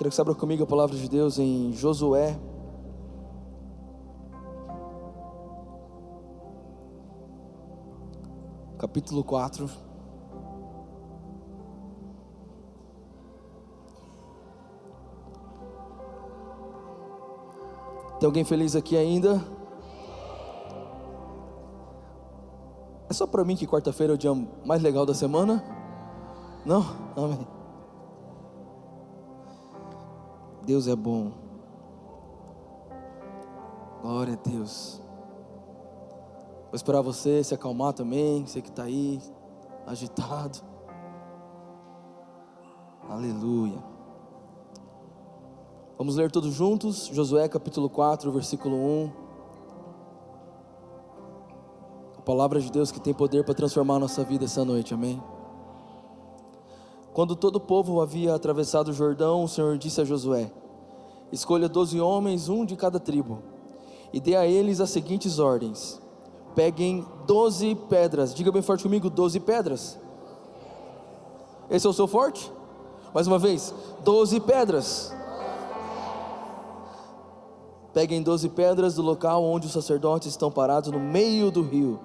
Quero que você abra comigo a palavra de Deus em Josué, capítulo 4. Tem alguém feliz aqui ainda? É só para mim que quarta-feira é o dia mais legal da semana? Não? Amém. Deus é bom. Glória a Deus. Vou esperar você se acalmar também, você que está aí, agitado. Aleluia. Vamos ler todos juntos, Josué capítulo 4, versículo 1. A palavra de Deus que tem poder para transformar a nossa vida essa noite, amém? Quando todo o povo havia atravessado o Jordão, o Senhor disse a Josué: escolha 12 homens, um de cada tribo, e dê a eles as seguintes ordens: peguem 12 pedras, diga bem forte comigo, 12 pedras. Esse é o seu forte? Mais uma vez, 12 pedras. Peguem 12 pedras do local onde os sacerdotes estão parados no meio do rio,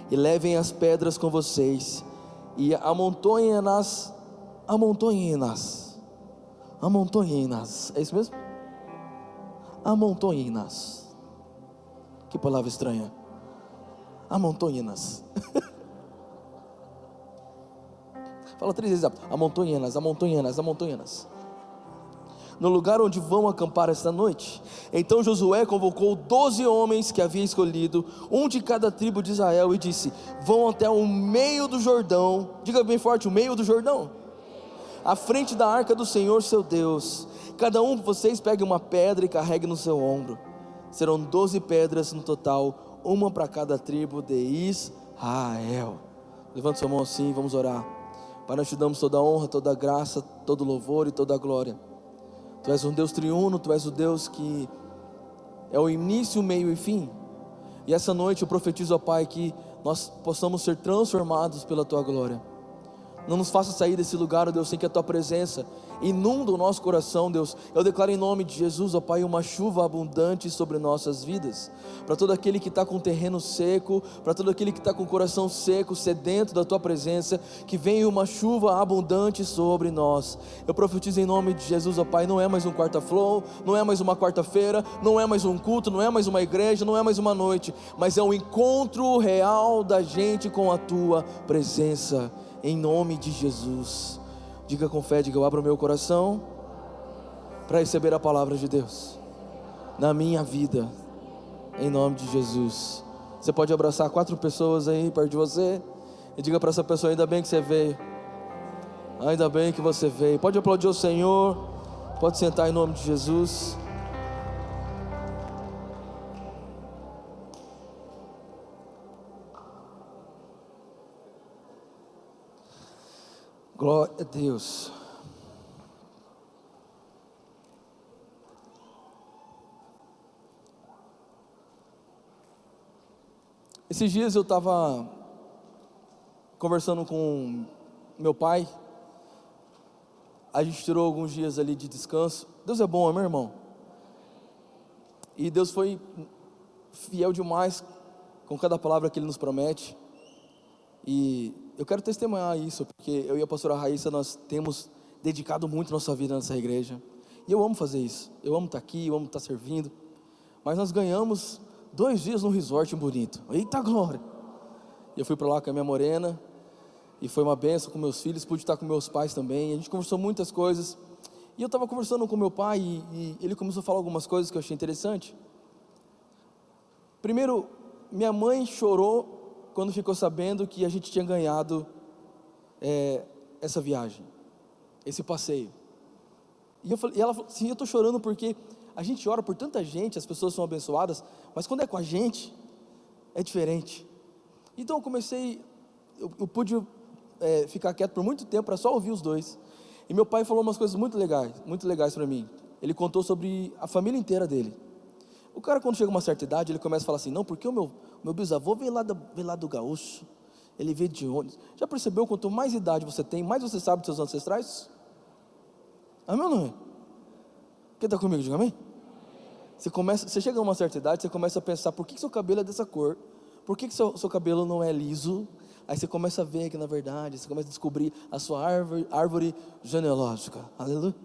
e levem as pedras com vocês, e amontoem-nas, é isso mesmo? Amontoem-nas. Que palavra estranha. Amontoem-nas. Fala 3 vezes, amontoem-nas. No lugar onde vão acampar esta noite. Então Josué convocou 12 homens que havia escolhido, um de cada tribo de Israel, e disse: vão até o meio do Jordão, diga bem forte, o meio do Jordão, à frente da arca do Senhor seu Deus. Cada um de vocês pegue uma pedra e carregue no seu ombro. Serão 12 pedras no total, uma para cada tribo de Israel. Levante sua mão assim, vamos orar. Pai, nós te damos toda a honra, toda a graça, todo o louvor e toda a glória. Tu és um Deus triuno, Tu és o Deus que é o início, o meio e fim. E essa noite eu profetizo, ó Pai, que nós possamos ser transformados pela Tua glória. Não nos faça sair desse lugar, ó Deus, sem que a Tua presença inunda o nosso coração, Deus. Eu declaro em nome de Jesus, ó Pai, uma chuva abundante sobre nossas vidas. Para todo aquele que está com o terreno seco, para todo aquele que está com o coração seco, sedento da Tua presença, que venha uma chuva abundante sobre nós. Eu profetizo em nome de Jesus, ó Pai, não é mais um quarta-flow, não é mais uma quarta-feira, não é mais um culto, não é mais uma igreja, não é mais uma noite, mas é um encontro real da gente com a Tua presença. Em nome de Jesus. Diga com fé, diga: eu abro o meu coração para receber a palavra de Deus na minha vida, em nome de Jesus. Você pode abraçar 4 pessoas aí perto de você e diga para essa pessoa: ainda bem que você veio, ainda bem que você veio. Pode aplaudir o Senhor, pode sentar em nome de Jesus. Glória a Deus. Esses dias eu estava conversando com meu pai. A gente tirou alguns dias ali de descanso. Deus é bom, meu irmão. E Deus foi fiel demais com cada palavra que Ele nos promete. E eu quero testemunhar isso, porque eu e a pastora Raíssa, nós temos dedicado muito nossa vida nessa igreja. E eu amo fazer isso. Eu amo estar aqui, eu amo estar servindo. Mas nós ganhamos 2 dias num resort bonito. Eita glória! E eu fui para lá com a minha morena, e foi uma bênção com meus filhos. Pude estar com meus pais também. A gente conversou muitas coisas. E eu estava conversando com meu pai, e ele começou a falar algumas coisas que eu achei interessante. Primeiro, minha mãe chorou quando ficou sabendo que a gente tinha ganhado essa viagem, esse passeio. E ela falou assim: eu estou chorando porque a gente ora por tanta gente, as pessoas são abençoadas, mas quando é com a gente, é diferente. Então eu pude ficar quieto por muito tempo para só ouvir os dois. E meu pai falou umas coisas muito legais para mim. Ele contou sobre a família inteira dele. O cara, quando chega a uma certa idade, ele começa a falar assim: não, porque o meu bisavô veio lá do gaúcho, ele veio de onde? Já percebeu, quanto mais idade você tem, mais você sabe dos seus ancestrais? Amém ou não é? Quem está comigo, diga amém. Você chega a uma certa idade, você começa a pensar, por que seu cabelo é dessa cor? Por que seu cabelo não é liso? Aí você começa a ver que na verdade, você começa a descobrir a sua árvore genealógica, aleluia.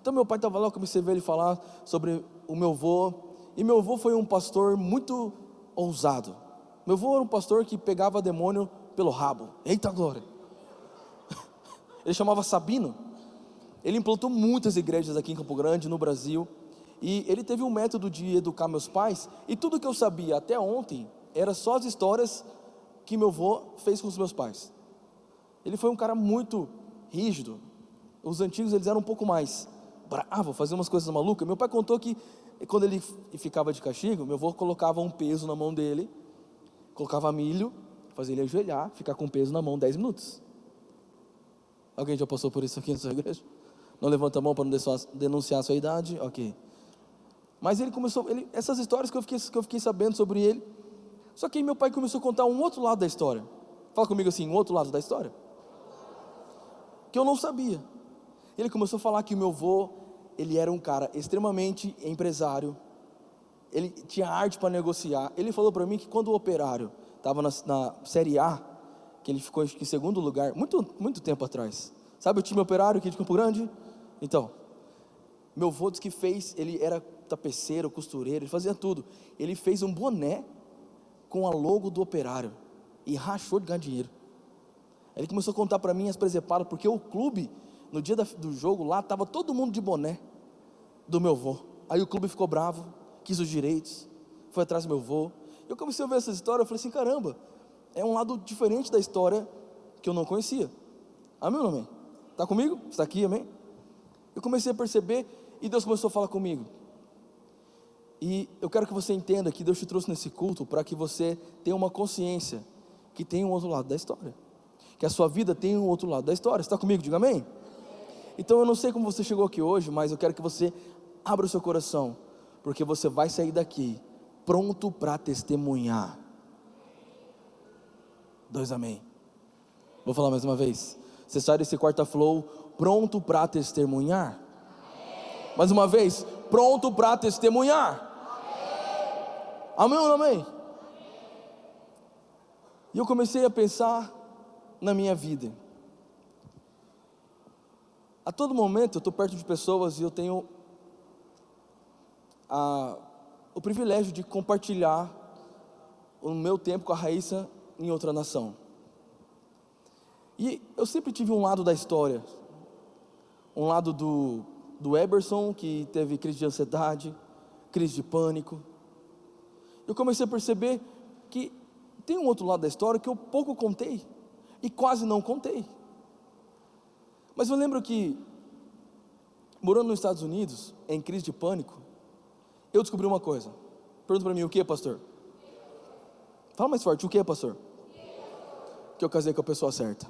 Então meu pai estava lá, eu comecei a ver ele falar sobre o meu avô, e meu avô foi um pastor muito ousado. Meu avô era um pastor que pegava demônio pelo rabo, eita glória. Ele chamava Sabino. Ele implantou muitas igrejas aqui em Campo Grande, no Brasil, e ele teve um método de educar meus pais, e tudo que eu sabia até ontem, era só as histórias que meu avô fez com os meus pais. Ele foi um cara muito rígido. Os antigos eles eram um pouco mais bravo, faziam umas coisas malucas. Meu pai contou que quando ele ficava de castigo, meu avô colocava um peso na mão dele, colocava milho, fazia ele ajoelhar, ficar com peso na mão 10 minutos. Alguém já passou por isso aqui na sua igreja? Não levanta a mão para não denunciar a sua idade? Ok. Mas ele começou, essas histórias que eu fiquei sabendo sobre ele. Só que aí meu pai começou a contar um outro lado da história. Fala comigo assim, um outro lado da história, que eu não sabia. Ele começou a falar que o meu avô, ele era um cara extremamente empresário, ele tinha arte para negociar. Ele falou para mim que quando o Operário estava na Série A, que ele ficou acho que em segundo lugar, muito tempo atrás. Sabe o time Operário aqui de Campo Grande? Então, meu avô disse que ele era tapeceiro, costureiro, ele fazia tudo. Ele fez um boné com a logo do Operário e rachou de ganhar dinheiro. Ele começou a contar para mim as presepadas, porque o clube, no dia do jogo lá, estava todo mundo de boné do meu avô. Aí o clube ficou bravo, quis os direitos, foi atrás do meu avô. Eu comecei a ver essa história, eu falei assim, caramba, é um lado diferente da história que eu não conhecia. Amém ou não amém? Está comigo? Está aqui, amém? Eu comecei a perceber, e Deus começou a falar comigo. E eu quero que você entenda que Deus te trouxe nesse culto para que você tenha uma consciência que tem um outro lado da história, que a sua vida tem um outro lado da história. Você está comigo? Diga amém. Então eu não sei como você chegou aqui hoje, mas eu quero que você abra o seu coração, porque você vai sair daqui pronto para testemunhar. 2 amém. Vou falar mais uma vez. Você sai desse quarta flow pronto para testemunhar. Mais uma vez, pronto para testemunhar. Amém ou não amém? E eu comecei a pensar na minha vida. A todo momento eu estou perto de pessoas e eu tenho o privilégio de compartilhar o meu tempo com a Raíssa em outra nação. E eu sempre tive um lado da história, um lado do Eberson, que teve crise de ansiedade, crise de pânico. Eu comecei a perceber que tem um outro lado da história que eu pouco contei e quase não contei. Mas eu lembro que, morando nos Estados Unidos, em crise de pânico, eu descobri uma coisa. Pergunta para mim, o que, pastor? Fala mais forte, o que, pastor? Que eu casei com a pessoa certa.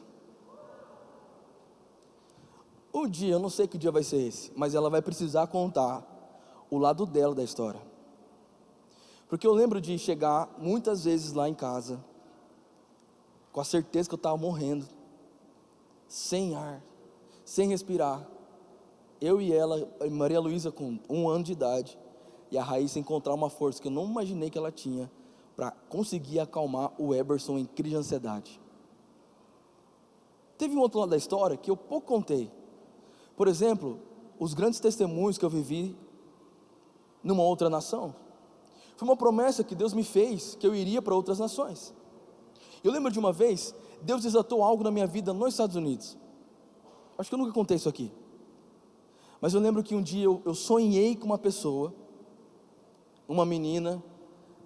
Um dia, eu não sei que dia vai ser esse, mas ela vai precisar contar o lado dela da história. Porque eu lembro de chegar muitas vezes lá em casa, com a certeza que eu estava morrendo, sem ar, sem respirar. Eu e ela, Maria Luísa com 1 ano de idade, e a Raíssa encontrar uma força que eu não imaginei que ela tinha, para conseguir acalmar o Eberson em crise de ansiedade. Teve um outro lado da história que eu pouco contei. Por exemplo, os grandes testemunhos que eu vivi numa outra nação. Foi uma promessa que Deus me fez, que eu iria para outras nações. Eu lembro de uma vez, Deus desatou algo na minha vida nos Estados Unidos. Acho que eu nunca contei isso aqui. Mas eu lembro que um dia eu sonhei com uma pessoa, uma menina.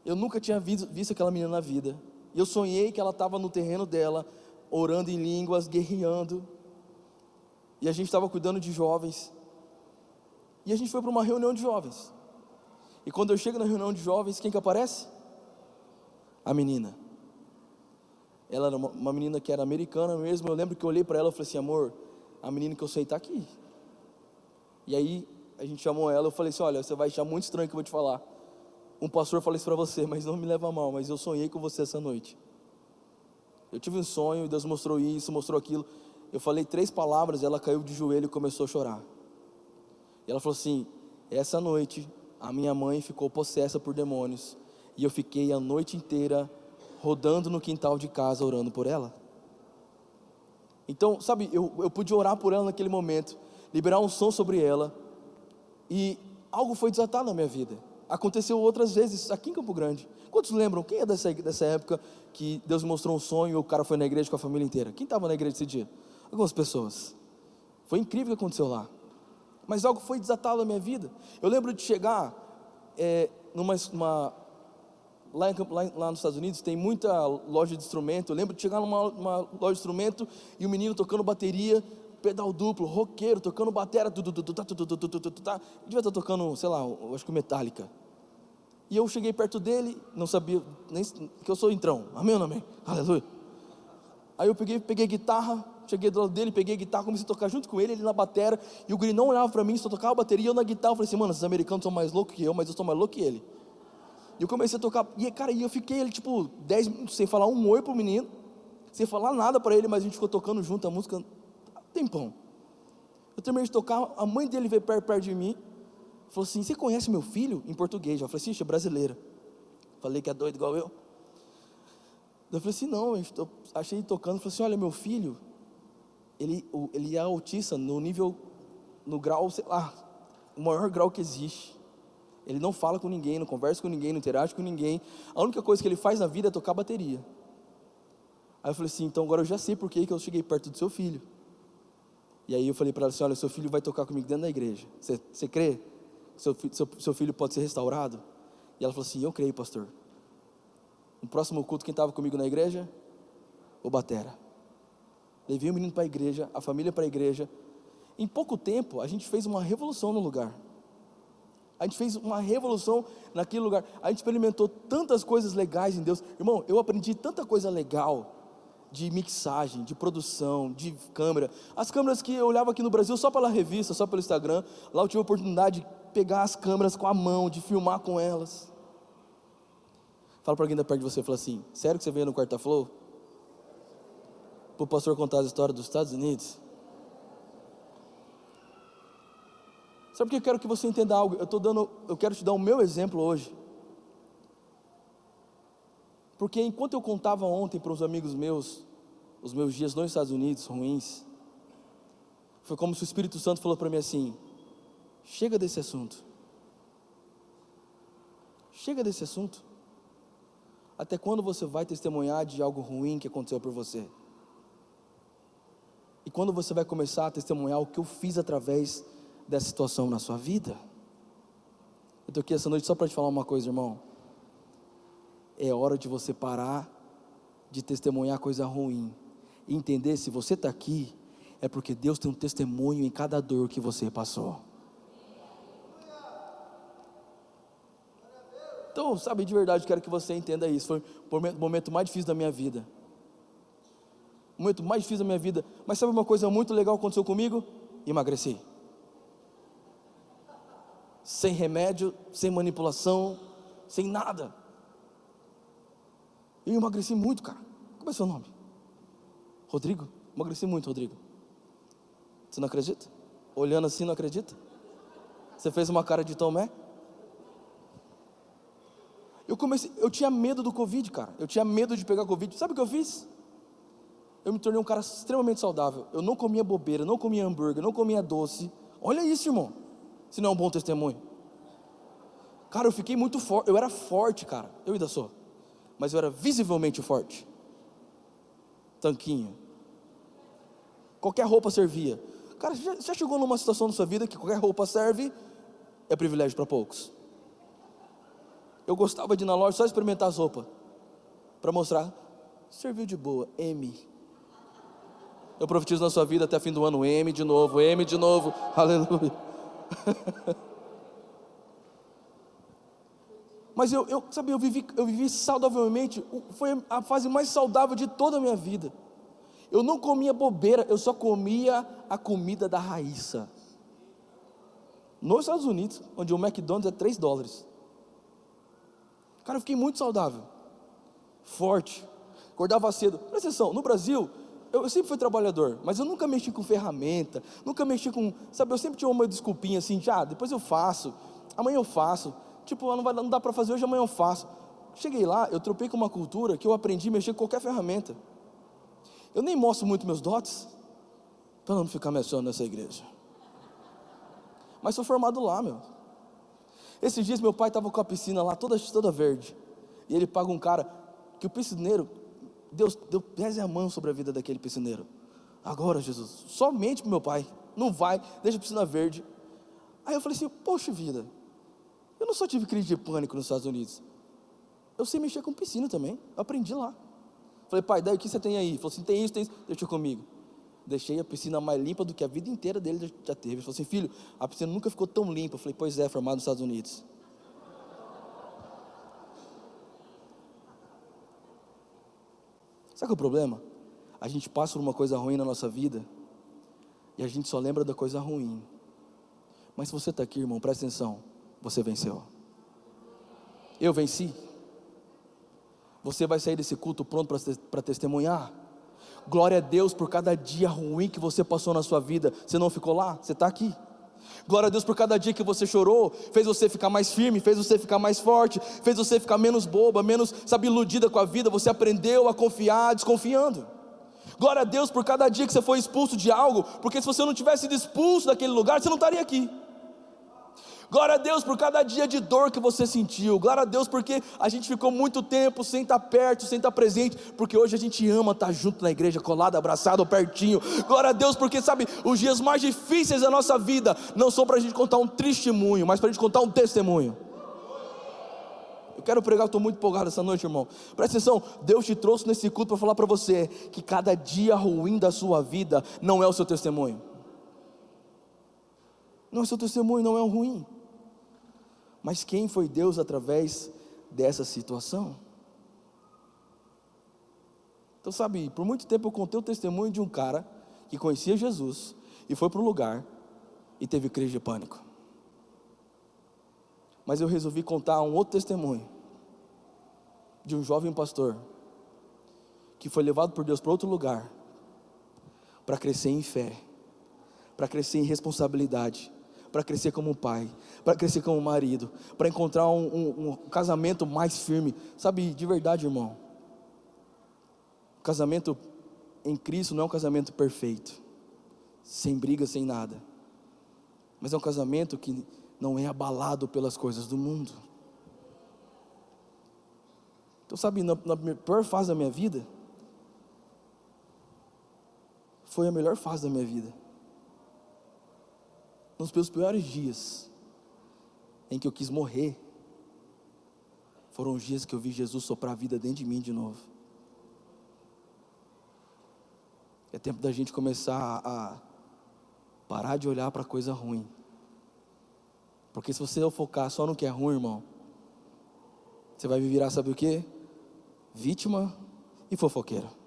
Eu nunca tinha visto aquela menina na vida. E eu sonhei que ela estava no terreno dela, orando em línguas, guerreando. E a gente estava cuidando de jovens. E a gente foi para uma reunião de jovens. E quando eu chego na reunião de jovens, quem que aparece? A menina. Ela era uma menina que era americana mesmo. Eu lembro que eu olhei para ela e falei assim, amor, a menina que eu sei está aqui. E aí a gente chamou ela, eu falei assim, olha, você vai achar muito estranho o que eu vou te falar. Um pastor falou isso para você, mas não me leva a mal, mas eu sonhei com você essa noite. Eu tive um sonho, Deus mostrou isso, mostrou aquilo. Eu falei 3 palavras, ela caiu de joelho e começou a chorar. E ela falou assim, Essa noite, a minha mãe ficou possessa por demônios, e eu fiquei a noite inteira rodando no quintal de casa, orando por ela. Então, sabe, eu pude orar por ela naquele momento, liberar um som sobre ela, e algo foi desatado na minha vida. Aconteceu outras vezes aqui em Campo Grande. Quantos lembram? Quem é dessa época que Deus mostrou um sonho e o cara foi na igreja com a família inteira? Quem estava na igreja esse dia? Algumas pessoas. Foi incrível o que aconteceu lá. Mas algo foi desatado na minha vida. Eu lembro de chegar lá nos Estados Unidos tem muita loja de instrumento. Eu lembro de chegar numa loja de instrumento e o menino tocando bateria, pedal duplo, roqueiro, tocando bateria, devia estar tocando, sei lá, eu acho que Metallica. E eu cheguei perto dele, não sabia nem que eu sou entrão, amém ou não amém? Aleluia. Aí eu peguei guitarra, cheguei do lado dele, peguei guitarra, comecei a tocar junto com ele na bateria, e o guri não olhava para mim, só tocava a bateria, e eu na guitarra, eu falei assim, mano, esses americanos são mais loucos que eu, mas eu sou mais louco que ele. E eu comecei a tocar, e cara, eu fiquei ele tipo 10 minutos sem falar um oi pro menino, sem falar nada para ele, mas a gente ficou tocando junto a música, tempão. Eu terminei de tocar, a mãe dele veio perto de mim, falou assim, você conhece meu filho? Em português. Eu falei assim, é brasileira. Falei que é doido igual eu. Eu falei assim, não, achei ele tocando, falei assim, olha, meu filho, ele é autista no grau, sei lá, o maior grau que existe. Ele não fala com ninguém, não conversa com ninguém, não interage com ninguém. A única coisa que ele faz na vida é tocar bateria. Aí eu falei assim, então agora eu já sei por que eu cheguei perto do seu filho. E aí eu falei para ela assim, olha, seu filho vai tocar comigo dentro da igreja. Você crê? Seu filho pode ser restaurado? E ela falou assim, eu creio, pastor. No próximo culto, quem estava comigo na igreja? O batera. Levei o menino para a igreja, a família para a igreja. Em pouco tempo, a gente fez uma revolução no lugar. A gente fez uma revolução naquele lugar. A gente experimentou tantas coisas legais em Deus. Irmão, eu aprendi tanta coisa legal, de mixagem, de produção, de câmera. As câmeras que eu olhava aqui no Brasil só pela revista, só pelo Instagram. Lá eu tive a oportunidade de pegar as câmeras com a mão, de filmar com elas. Fala para alguém da perto de você, fala assim, sério que você veio no Quarta Flow? Para o pastor contar as histórias dos Estados Unidos? Sabe por que eu quero que você entenda algo? Eu quero te dar o meu exemplo hoje. Porque enquanto eu contava ontem para os amigos meus, os meus dias nos Estados Unidos ruins, foi como se o Espírito Santo falou para mim assim, chega desse assunto. Chega desse assunto. Até quando você vai testemunhar de algo ruim que aconteceu por você? E quando você vai começar a testemunhar o que eu fiz através dessa situação na sua vida? Eu estou aqui essa noite só para te falar uma coisa, irmão. É hora de você parar de testemunhar coisa ruim e entender, se você está aqui, é porque Deus tem um testemunho em cada dor que você passou. Então, sabe, de verdade, quero que você entenda isso. Foi o momento mais difícil da minha vida. O momento mais difícil da minha vida. Mas sabe uma coisa muito legal que aconteceu comigo? Emagreci. Sem remédio, sem manipulação, sem nada. Eu emagreci muito, cara. Como é seu nome? Rodrigo? Emagreci muito, Rodrigo. Você não acredita? Olhando assim, não acredita? Você fez uma cara de Tomé? Eu tinha medo do Covid, cara. Eu tinha medo de pegar Covid. Sabe o que eu fiz? Eu me tornei um cara extremamente saudável. Eu não comia bobeira, não comia hambúrguer, não comia doce. Olha isso, irmão. Se não é um bom testemunho. Cara, eu fiquei muito forte. Eu era forte, cara. Eu ainda sou. Mas eu era visivelmente forte. Tanquinho. Qualquer roupa servia. Cara, você já chegou numa situação na sua vida que qualquer roupa serve? É privilégio para poucos. Eu gostava de ir na loja só experimentar as roupas, para mostrar, serviu de boa, M. Eu profetizo na sua vida até o fim do ano, M de novo, aleluia. Mas eu vivi saudavelmente, foi a fase mais saudável de toda a minha vida. Eu não comia bobeira, eu só comia a comida da Raíssa. Nos Estados Unidos, onde o McDonald's é $3. Cara, eu fiquei muito saudável, forte, acordava cedo. Presta atenção, no Brasil, eu sempre fui trabalhador, mas eu nunca mexi com ferramenta, nunca mexi com, sabe, eu sempre tinha uma desculpinha assim, depois eu faço, amanhã eu faço, tipo, não dá para fazer hoje, amanhã eu faço. Cheguei lá, eu tropei com uma cultura que eu aprendi a mexer com qualquer ferramenta. Eu nem mostro muito meus dotes, para não ficar mencionando nessa igreja, mas sou formado lá, meu. Esses dias meu pai estava com a piscina lá, toda verde, e ele paga um cara, que o piscineiro, Deus pese a mão sobre a vida daquele piscineiro. Agora, Jesus, somente para meu pai, não vai, deixa a piscina verde. Aí eu falei assim, poxa vida, eu não só tive crise de pânico nos Estados Unidos, eu sei mexer com piscina também, eu aprendi lá. Falei, pai, daí o que você tem aí? Ele falou assim, tem isso, deixa comigo. Deixei a piscina mais limpa do que a vida inteira dele já teve. Ele falou assim, filho, a piscina nunca ficou tão limpa. Eu falei, pois é, formado nos Estados Unidos. Sabe qual é o problema? A gente passa por uma coisa ruim na nossa vida e a gente só lembra da coisa ruim. Mas se você está aqui, irmão, presta atenção, você venceu. Eu venci. Você vai sair desse culto pronto para testemunhar? Glória a Deus por cada dia ruim que você passou na sua vida. Você não ficou lá, você está aqui. Glória a Deus por cada dia que você chorou, fez você ficar mais firme, fez você ficar mais forte, fez você ficar menos boba, menos, iludida com a vida. Você aprendeu a confiar desconfiando. Glória a Deus por cada dia que você foi expulso de algo, porque se você não tivesse sido expulso daquele lugar, você não estaria aqui. Glória a Deus por cada dia de dor que você sentiu. Glória a Deus porque a gente ficou muito tempo sem estar perto, sem estar presente, porque hoje a gente ama estar junto na igreja, colado, abraçado, pertinho. Glória a Deus porque, os dias mais difíceis da nossa vida não são para a gente contar um testemunho, mas para a gente contar um testemunho. Eu quero pregar, estou muito empolgado essa noite, irmão. Presta atenção, Deus te trouxe nesse culto para falar para você que cada dia ruim da sua vida não é o seu testemunho. Não é o seu testemunho, não é o ruim. Mas quem foi Deus através dessa situação? Então, por muito tempo eu contei o testemunho de um cara que conhecia Jesus e foi para um lugar e teve crise de pânico. Mas eu resolvi contar um outro testemunho de um jovem pastor que foi levado por Deus para outro lugar para crescer em fé, para crescer em responsabilidade, para crescer como pai, para crescer como marido, para encontrar um casamento mais firme. De verdade, irmão, o casamento em Cristo não é um casamento perfeito, sem briga, sem nada, mas é um casamento que não é abalado pelas coisas do mundo. Então, na pior fase da minha vida, foi a melhor fase da minha vida. Nos meus piores dias, em que eu quis morrer, foram os dias que eu vi Jesus soprar a vida dentro de mim de novo. É tempo da gente começar a parar de olhar para coisa ruim. Porque se você focar só no que é ruim, irmão, você vai virar, sabe o quê? Vítima e fofoqueiro.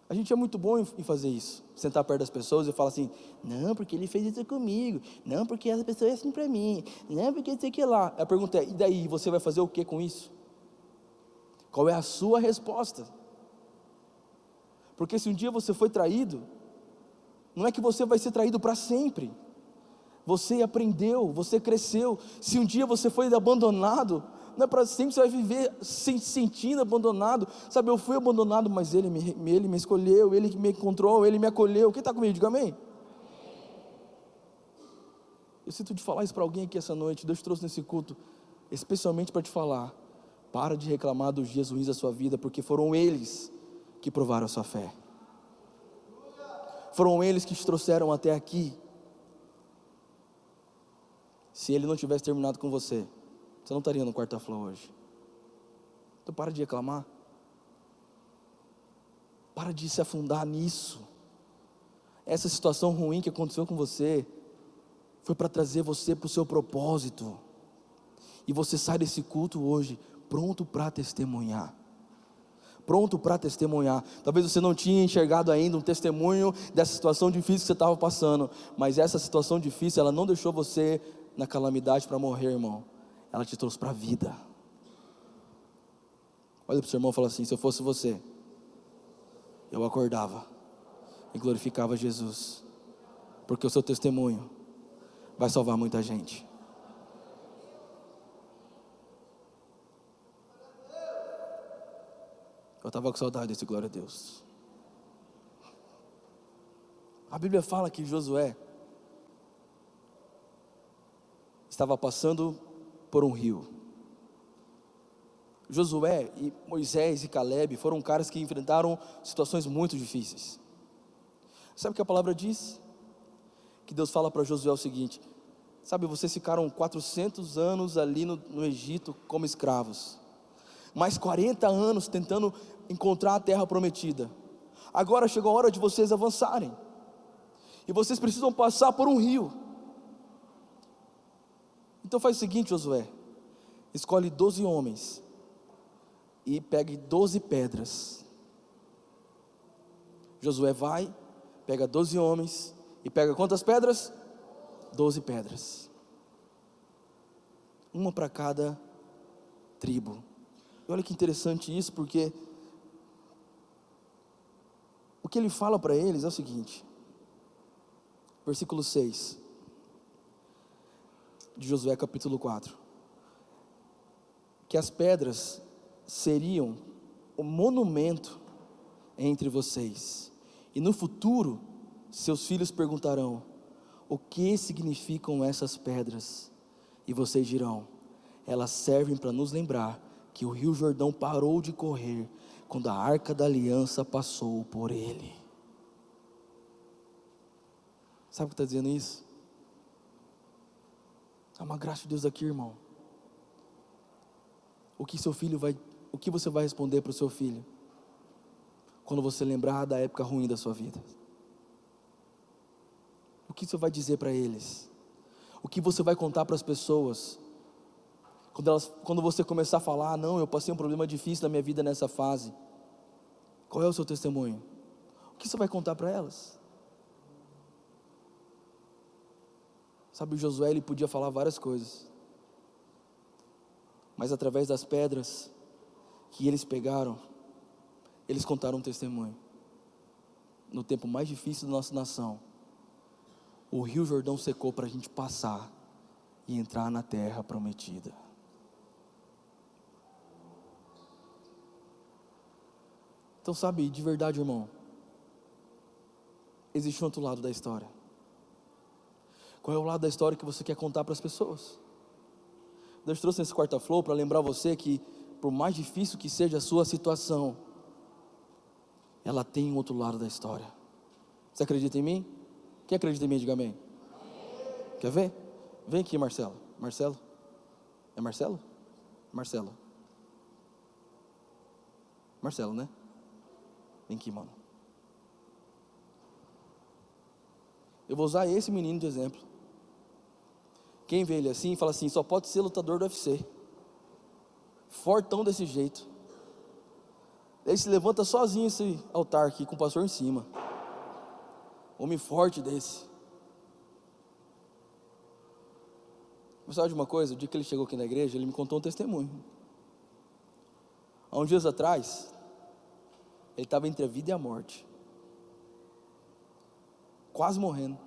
A gente é muito bom em fazer isso, sentar perto das pessoas e falar assim, não, porque ele fez isso comigo, não, porque essa pessoa é assim para mim, não, porque sei que lá. A pergunta é, e daí, você vai fazer o que com isso? Qual é a sua resposta? Porque se um dia você foi traído, não é que você vai ser traído para sempre. Você aprendeu, você cresceu. Se um dia você foi abandonado, não é para sempre, você vai viver se sentindo abandonado. Eu fui abandonado, mas Ele me escolheu, Ele me encontrou, Ele me acolheu. Quem está comigo? Diga amém. Eu sinto de falar isso para alguém aqui essa noite. Deus trouxe nesse culto, especialmente para te falar, para de reclamar dos dias ruins da sua vida, porque foram eles que provaram a sua fé. Foram eles que te trouxeram até aqui. Se Ele não tivesse terminado com você, você não estaria no quarto flor hoje. Então para de reclamar. Para de se afundar nisso. Essa situação ruim que aconteceu com você foi para trazer você para o seu propósito. E você sai desse culto hoje pronto para testemunhar. Pronto para testemunhar. Talvez você não tinha enxergado ainda um testemunho dessa situação difícil que você estava passando, mas essa situação difícil, ela não deixou você na calamidade para morrer, irmão. Ela te trouxe para a vida. Olha para o seu irmão e fala assim, se eu fosse você, eu acordava e glorificava Jesus, porque o seu testemunho vai salvar muita gente. Eu estava com saudade desse glória a Deus. A Bíblia fala que Josué estava passando por um rio. Josué e Moisés e Caleb foram caras que enfrentaram situações muito difíceis. Sabe o que a palavra diz? Que Deus fala para Josué o seguinte: sabe, vocês ficaram 400 anos ali no Egito como escravos, mais 40 anos tentando encontrar a terra prometida. Agora chegou a hora de vocês avançarem, e vocês precisam passar por um rio. Então faz o seguinte, Josué: escolhe 12 homens e pegue 12 pedras. Josué vai, pega 12 homens e pega quantas pedras? 12 pedras, uma para cada tribo. E olha que interessante isso, porque o que ele fala para eles é o seguinte, versículo 6 de Josué capítulo 4, que as pedras seriam o monumento entre vocês, e no futuro seus filhos perguntarão: o que significam essas pedras? E vocês dirão: elas servem para nos lembrar que o rio Jordão parou de correr quando a arca da aliança passou por ele. Sabe o que está dizendo isso? Há uma graça de Deus aqui, irmão. O que você vai responder para o seu filho quando você lembrar da época ruim da sua vida? O que você vai dizer para eles? O que você vai contar para as pessoas quando você começar a falar: não, eu passei um problema difícil na minha vida nessa fase? Qual é o seu testemunho? O que você vai contar para elas? Sabe, o Josué, ele podia falar várias coisas, mas através das pedras que eles pegaram, eles contaram um testemunho. No tempo mais difícil da nossa nação, o rio Jordão secou para a gente passar e entrar na terra prometida. Então, sabe, de verdade, irmão, existe um outro lado da história. Qual é o lado da história que você quer contar para as pessoas? Deus trouxe nesse quarta-flow para lembrar você que, por mais difícil que seja a sua situação, ela tem um outro lado da história. Você acredita em mim? Quem acredita em mim, diga amém. Quer ver? Vem aqui, Marcelo. Marcelo? É Marcelo? Marcelo. Marcelo, né? Vem aqui, mano. Eu vou usar esse menino de exemplo. Quem vê ele assim, fala assim: só pode ser lutador do UFC. Fortão desse jeito. Ele se levanta sozinho esse altar aqui, com o pastor em cima. Homem forte desse. Mas sabe de uma coisa? O dia que ele chegou aqui na igreja, ele me contou um testemunho. Há uns dias atrás, ele estava entre a vida e a morte, quase morrendo,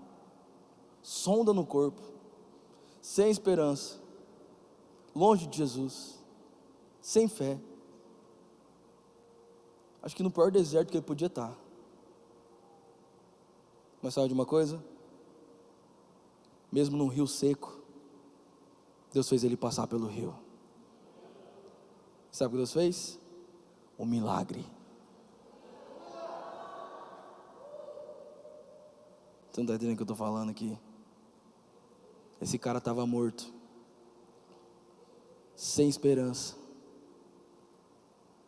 sonda no corpo, sem esperança, longe de Jesus, sem fé. Acho que no pior deserto que ele podia estar. Mas sabe de uma coisa? Mesmo num rio seco, Deus fez ele passar pelo rio. Sabe o que Deus fez? Um milagre. Você não está entendendo o que eu estou falando aqui? Esse cara estava morto, sem esperança.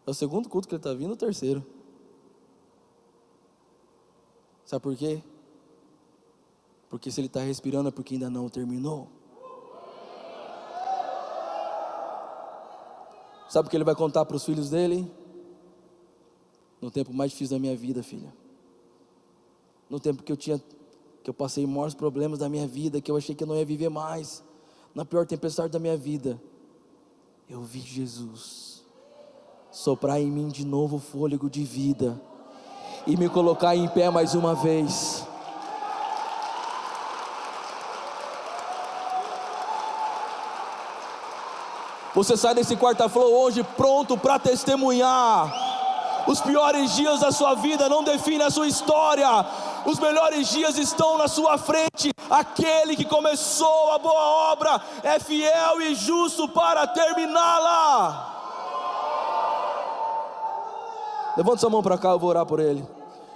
É o segundo culto que ele está vindo, o terceiro. Sabe por quê? Porque se ele está respirando é porque ainda não terminou. Sabe o que ele vai contar para os filhos dele? No tempo mais difícil da minha vida, filha. No tempo que eu passei maiores problemas da minha vida, que eu achei que eu não ia viver mais, na pior tempestade da minha vida, eu vi Jesus soprar em mim de novo o fôlego de vida. e me colocar em pé mais uma vez. Você sai desse quarta flow hoje pronto para testemunhar. Os piores dias da sua vida não definem a sua história. Os melhores dias estão na sua frente. Aquele que começou a boa obra é fiel e justo para terminá-la. Levanta sua mão para cá, eu vou orar por ele.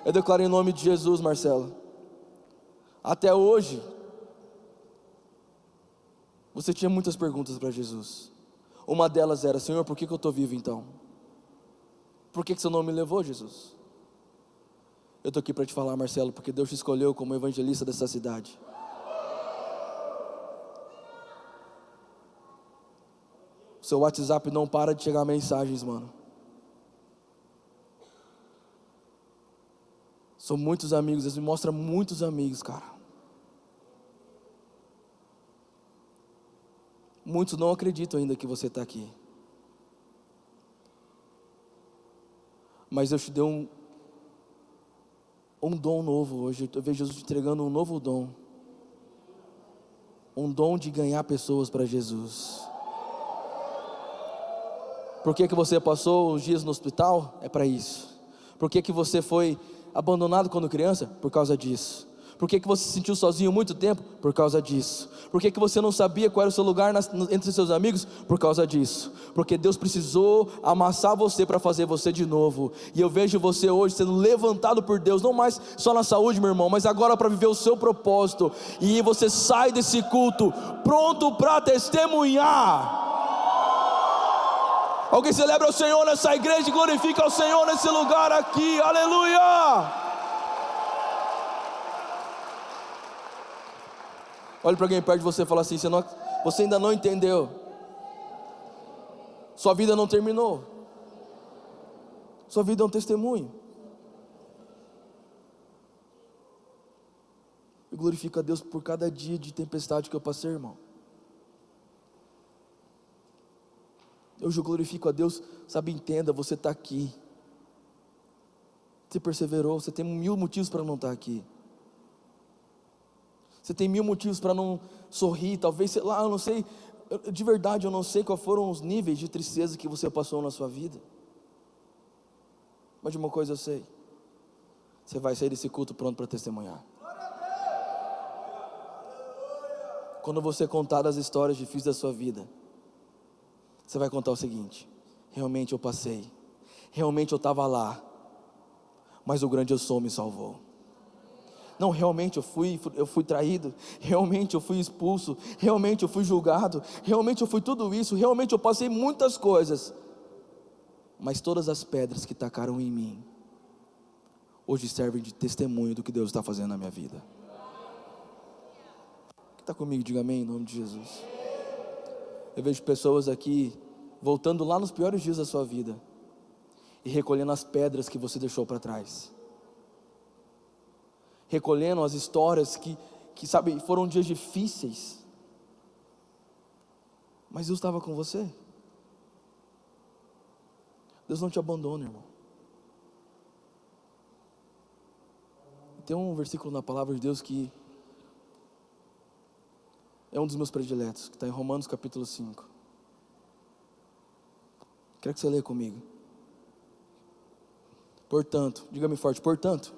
Eu declaro em nome de Jesus, Marcelo. Até hoje, você tinha muitas perguntas para Jesus. Uma delas era: Senhor, por que eu estou vivo então? Por que você não me levou, Jesus? Eu estou aqui para te falar, Marcelo, porque Deus te escolheu como evangelista dessa cidade. O seu WhatsApp não para de chegar mensagens, mano. São muitos amigos, Deus me mostra muitos amigos, cara. Muitos não acreditam ainda que você está aqui. Mas eu te dei um dom novo hoje. Eu vejo Jesus te entregando um novo dom. Um dom de ganhar pessoas para Jesus. Por que você passou os dias no hospital? É para isso. Por que você foi abandonado quando criança? Por causa disso. Por que você se sentiu sozinho muito tempo? Por causa disso. Por que você não sabia qual era o seu lugar entre seus amigos? Por causa disso. Porque Deus precisou amassar você para fazer você de novo. E eu vejo você hoje sendo levantado por Deus, não mais só na saúde, meu irmão, mas agora para viver o seu propósito. E você sai desse culto pronto para testemunhar. Alguém celebra o Senhor nessa igreja e glorifica o Senhor nesse lugar aqui. Aleluia! Olhe para alguém perto de você e fala assim: você ainda não entendeu. Sua vida não terminou. Sua vida é um testemunho. Eu glorifico a Deus por cada dia de tempestade que eu passei, irmão. Eu glorifico a Deus, sabe, entenda, você está aqui. Você perseverou, você tem 1000 motivos para não estar aqui. Você tem 1000 motivos para não sorrir, talvez, sei lá, eu não sei, de verdade eu não sei quais foram os níveis de tristeza que você passou na sua vida. Mas de uma coisa eu sei: você vai sair desse culto pronto para testemunhar. Quando você contar as histórias difíceis da sua vida, você vai contar o seguinte: realmente eu passei, realmente eu estava lá, mas o grande eu sou me salvou. Não, realmente eu fui traído, realmente eu fui expulso, realmente eu fui julgado, realmente eu fui tudo isso, realmente eu passei muitas coisas, mas todas as pedras que tacaram em mim, hoje servem de testemunho do que Deus está fazendo na minha vida. Quem está comigo, diga amém em nome de Jesus. Eu vejo pessoas aqui, voltando lá nos piores dias da sua vida, e recolhendo as pedras que você deixou para trás. Recolhendo as histórias que sabe, foram dias difíceis, mas Deus estava com você. Deus não te abandona, irmão. Tem um versículo na palavra de Deus que é um dos meus prediletos, que está em Romanos capítulo 5. Quero que você leia comigo. Portanto, diga-me forte: portanto,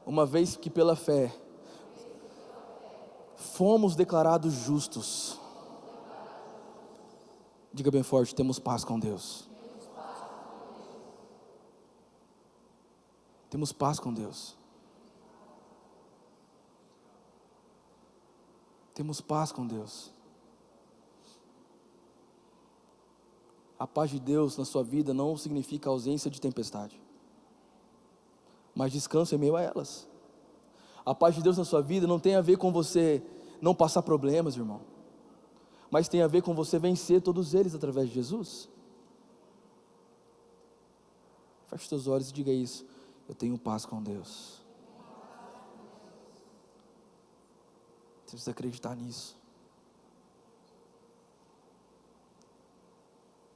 uma vez que pela fé fomos declarados justos, diga bem forte: temos paz com Deus. Temos paz com Deus. Temos paz com Deus. A paz de Deus na sua vida não significa ausência de tempestade, mas descanso em meio a elas. A paz de Deus na sua vida não tem a ver com você não passar problemas, irmão, mas tem a ver com você vencer todos eles através de Jesus. Feche seus olhos e diga isso: eu tenho paz com Deus. Você precisa acreditar nisso.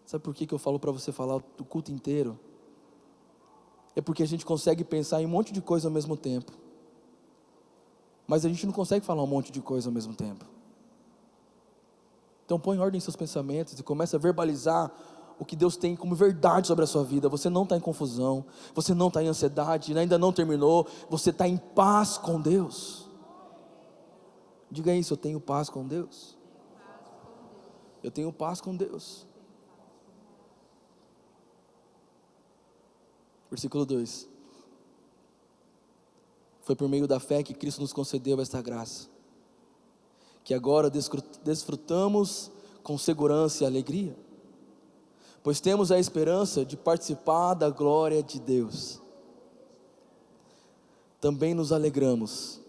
Sabe por que eu falo para você falar o culto inteiro? é porque a gente consegue pensar em um monte de coisa ao mesmo tempo, mas a gente não consegue falar um monte de coisa ao mesmo tempo. Então põe em ordem seus pensamentos e comece a verbalizar o que Deus tem como verdade sobre a sua vida. Você não está em confusão, você não está em ansiedade, ainda não terminou, você está em paz com Deus. Diga isso: eu tenho paz com Deus. Eu tenho paz com Deus. Versículo 2: foi por meio da fé que Cristo nos concedeu esta graça, que agora desfrutamos com segurança e alegria, pois temos a esperança de participar da glória de Deus. Também nos alegramos.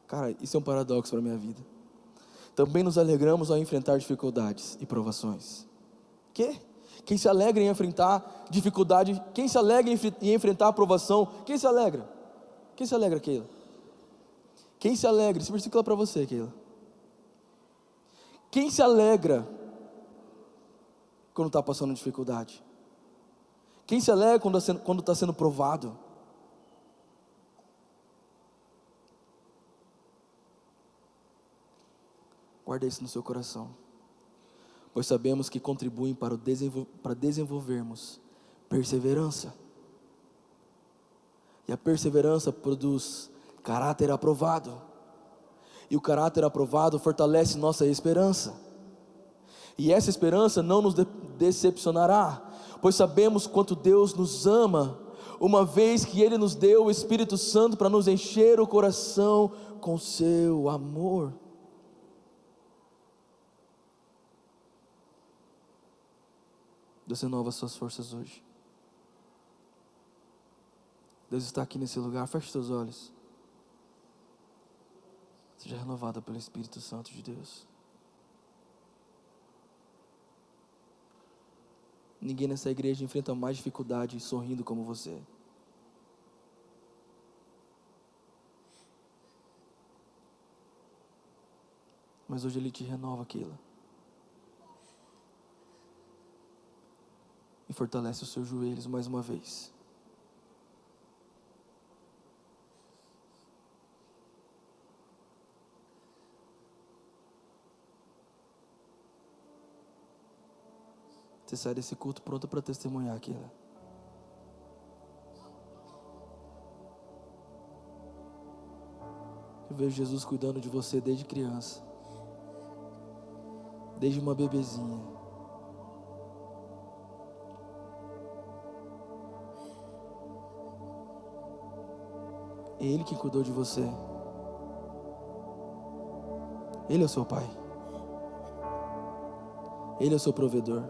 Cara, isso é um paradoxo para a minha vida. Também nos alegramos ao enfrentar dificuldades e provações. Quem se alegra em enfrentar dificuldade? Quem se alegra em enfrentar a provação? Quem se alegra? Quem se alegra, Keila? Quem se alegra? Esse versículo é para você, Keila. Quem se alegra quando está passando dificuldade? Quem se alegra quando está sendo provado? Guarda isso no seu coração, pois sabemos que contribuem para desenvolvermos perseverança, e a perseverança produz caráter aprovado, e o caráter aprovado fortalece nossa esperança, e essa esperança não nos decepcionará, pois sabemos quanto Deus nos ama, uma vez que Ele nos deu o Espírito Santo para nos encher o coração com seu amor. Deus renova suas forças hoje. Deus está aqui nesse lugar. Feche seus olhos. Seja renovada pelo Espírito Santo de Deus. Ninguém nessa igreja enfrenta mais dificuldade sorrindo como você. Mas hoje Ele te renova, Keila, e fortalece os seus joelhos mais uma vez. Você sai desse culto pronto para testemunhar, Keila. Eu vejo Jesus cuidando de você desde criança, desde uma bebezinha. É Ele que cuidou de você. Ele é o seu pai. Ele é o seu provedor.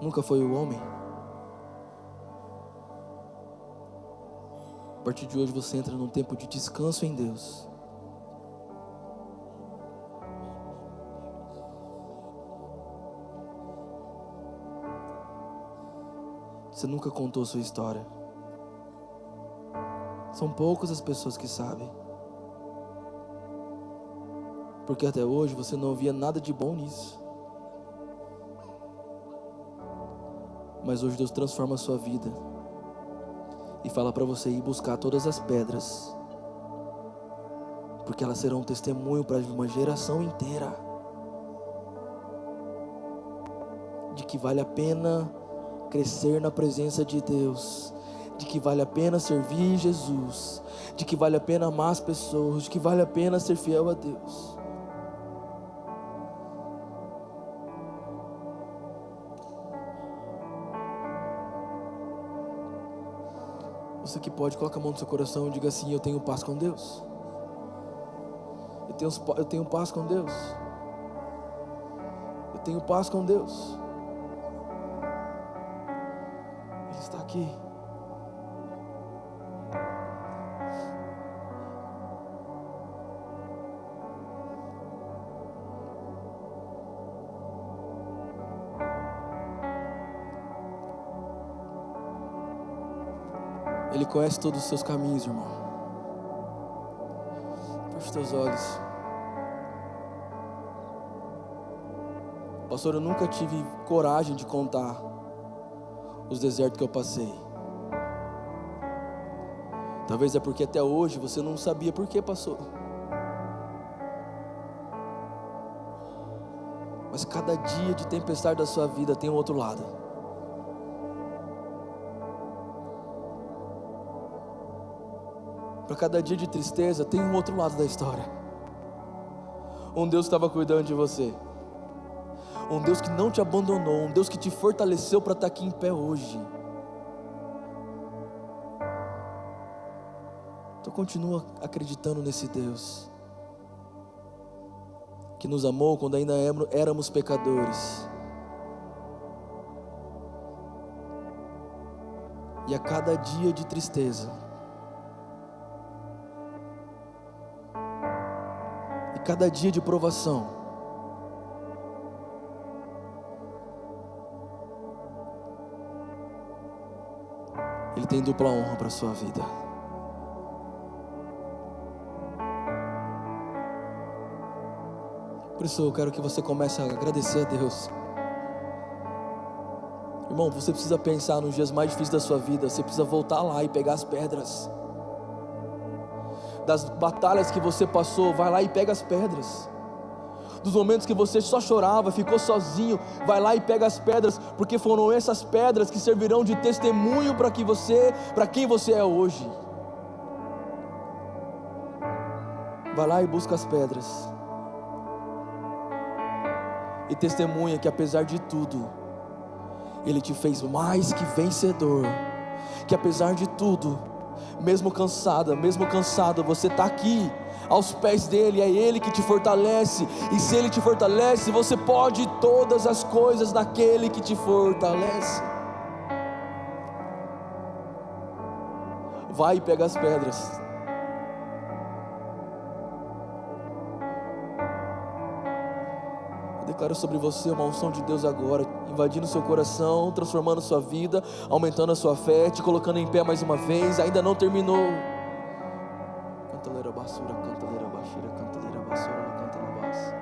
Nunca foi o homem. A partir de hoje você entra num tempo de descanso em Deus. Você nunca contou sua história. São poucas as pessoas que sabem, porque até hoje você não via nada de bom nisso. Mas hoje Deus transforma a sua vida e fala para você ir buscar todas as pedras, porque elas serão um testemunho para uma geração inteira de que vale a pena crescer na presença de Deus, de que vale a pena servir Jesus, de que vale a pena amar as pessoas, de que vale a pena ser fiel a Deus. Você que pode, coloca a mão no seu coração e diga assim: eu tenho paz com Deus. Eu tenho paz com Deus. Eu tenho paz com Deus. Ele está aqui. Ele conhece todos os seus caminhos, irmão. Feche teus olhos. Pastor, eu nunca tive coragem de contar os desertos que eu passei. Talvez é porque até hoje você não sabia por que passou. Mas cada dia de tempestade da sua vida tem um outro lado. Para cada dia de tristeza tem um outro lado da história. Um Deus estava cuidando de você. Um Deus que não te abandonou. Um Deus que te fortaleceu para estar aqui em pé hoje. Então continua acreditando nesse Deus que nos amou quando ainda éramos pecadores. E a cada dia de tristeza, e cada dia de provação, Ele tem dupla honra para a sua vida. Por isso eu quero que você comece a agradecer a Deus. Irmão, você precisa pensar nos dias mais difíceis da sua vida. Você precisa voltar lá e pegar as pedras das batalhas que você passou. Vai lá e pega as pedras. Dos momentos que você só chorava, ficou sozinho, vai lá e pega as pedras, porque foram essas pedras que servirão de testemunho para quem você é hoje. Vai lá e busca as pedras e testemunha que apesar de tudo, Ele te fez mais que vencedor. Que apesar de tudo, mesmo cansado, você está aqui aos pés dEle. É Ele que te fortalece. E se Ele te fortalece, você pode todas as coisas naquele que te fortalece. Vai e pega as pedras. Declaro sobre você uma unção de Deus agora, invadindo seu coração, transformando sua vida, aumentando a sua fé, te colocando em pé mais uma vez. Ainda não terminou. Cantaleira basura, cantaleira baixeira, cantaleira basura, cantaleira baixa.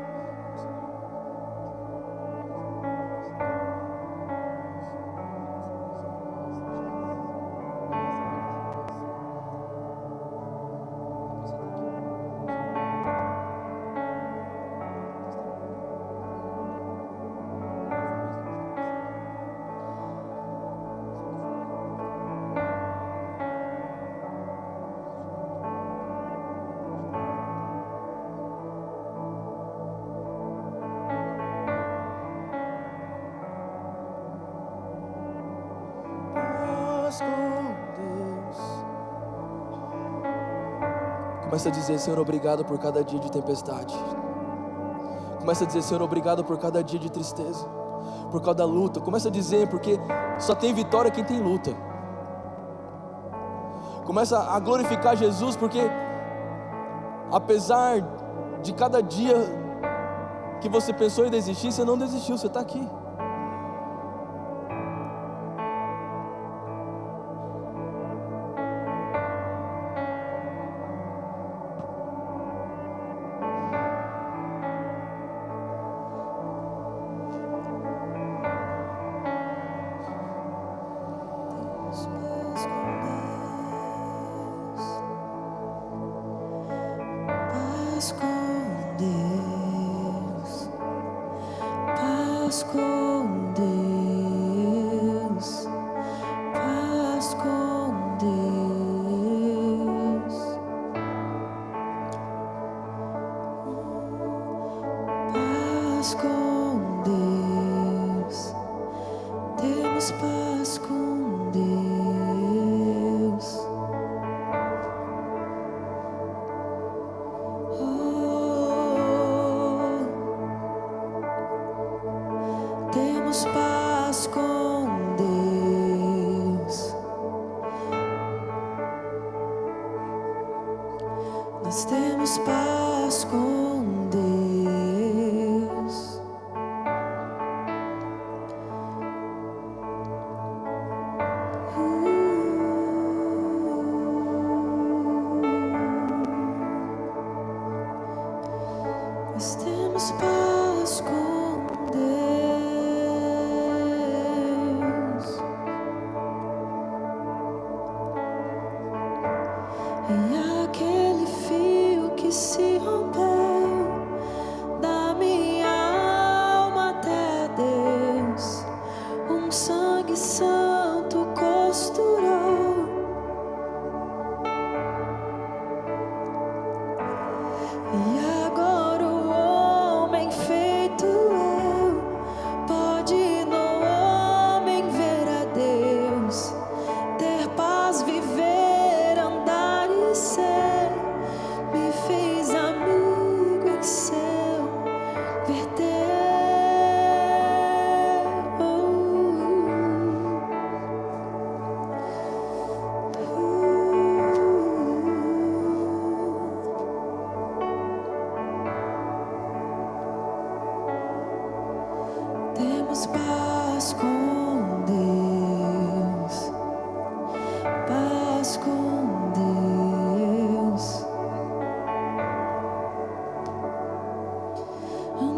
Começa a dizer: Senhor, obrigado por cada dia de tempestade. Começa a dizer: Senhor, obrigado por cada dia de tristeza, por cada luta. Começa a dizer, porque só tem vitória quem tem luta. Começa a glorificar Jesus, porque apesar de cada dia que você pensou em desistir, você não desistiu, você está aqui. Paz com Deus, paz com Deus, paz com Deus, paz com Deus, temos paz com Deus. Temos paz com Deus. Nós temos paz com Deus. Nós temos paz com Deus.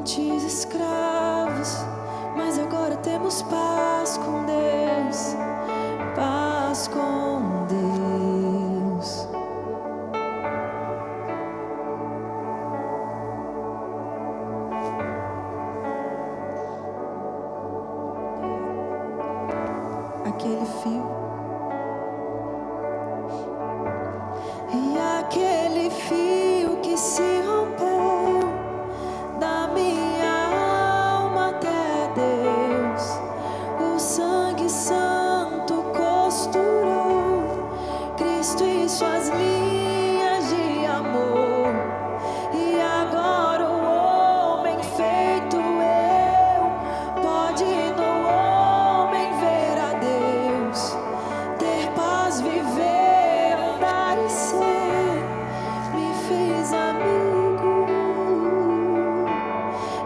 antes escravos, mas agora temos paz com Deus, paz com Deus. Aquele fio e aquele fio que se rompeu da minha alma até Deus, o sangue santo costurou Cristo e suas linhas de amor. E agora o homem feito eu pode no homem ver a Deus, ter paz, viver, andar e ser, me fez amigo.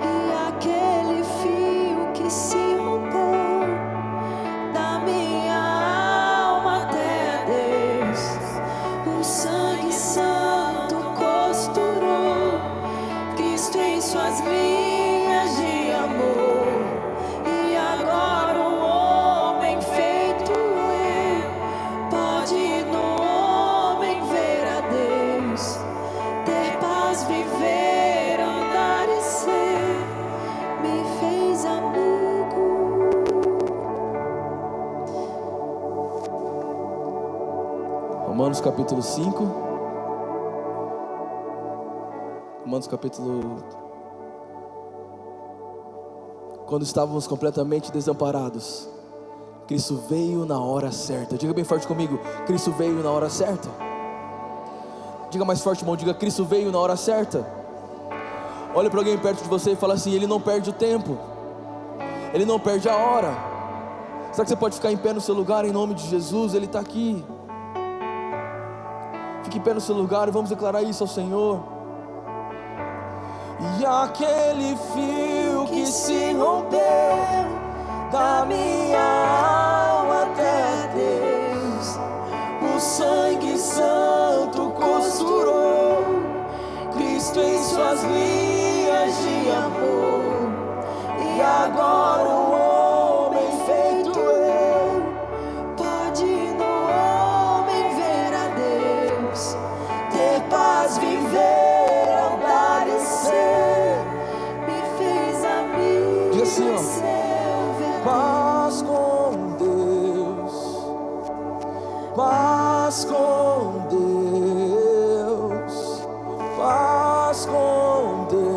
E aquele fio que se rompeu da minha alma até Deus, o sangue santo costurou Cristo em suas linhas de amor. E agora o homem feito eu pode no homem ver a Deus, ter paz, viver, andar e ser, me fez amigo. Romanos capítulo 5. Romanos capítulo... Quando estávamos completamente desamparados, Cristo veio na hora certa. Diga bem forte comigo: Cristo veio na hora certa. Diga mais forte, irmão, diga: Cristo veio na hora certa. Olha para alguém perto de você e fala assim: Ele não perde o tempo, Ele não perde a hora. Será que você pode ficar em pé no seu lugar em nome de Jesus? Ele está aqui. Fique em pé no seu lugar e vamos declarar isso ao Senhor. E aquele fio que se rompeu da minha alma até Deus, o sangue santo costurou Cristo em suas linhas de amor. E agora o homem feito eu Pode no homem ver a Deus, ter paz, viver, andar e ser, me fez amigo. Diga assim, ó: e seu verdadeiro. paz com Deus, paz com Deus, paz com Deus.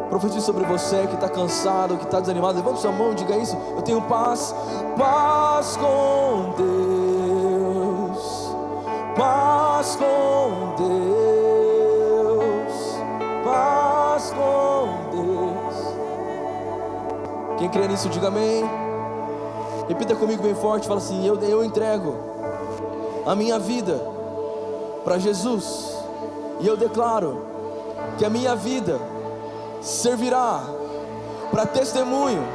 Profetize sobre você que está cansado, que está desanimado. Levante sua mão e diga isso: eu tenho paz, paz com Deus, paz com Deus, paz com Deus. Quem crê nisso, diga amém. Repita comigo bem forte, fala assim: eu entrego a minha vida para Jesus, e eu declaro que a minha vida servirá para testemunho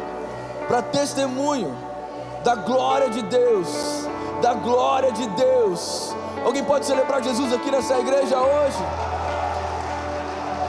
da glória de Deus, da glória de Deus. Alguém pode celebrar Jesus aqui nessa igreja hoje?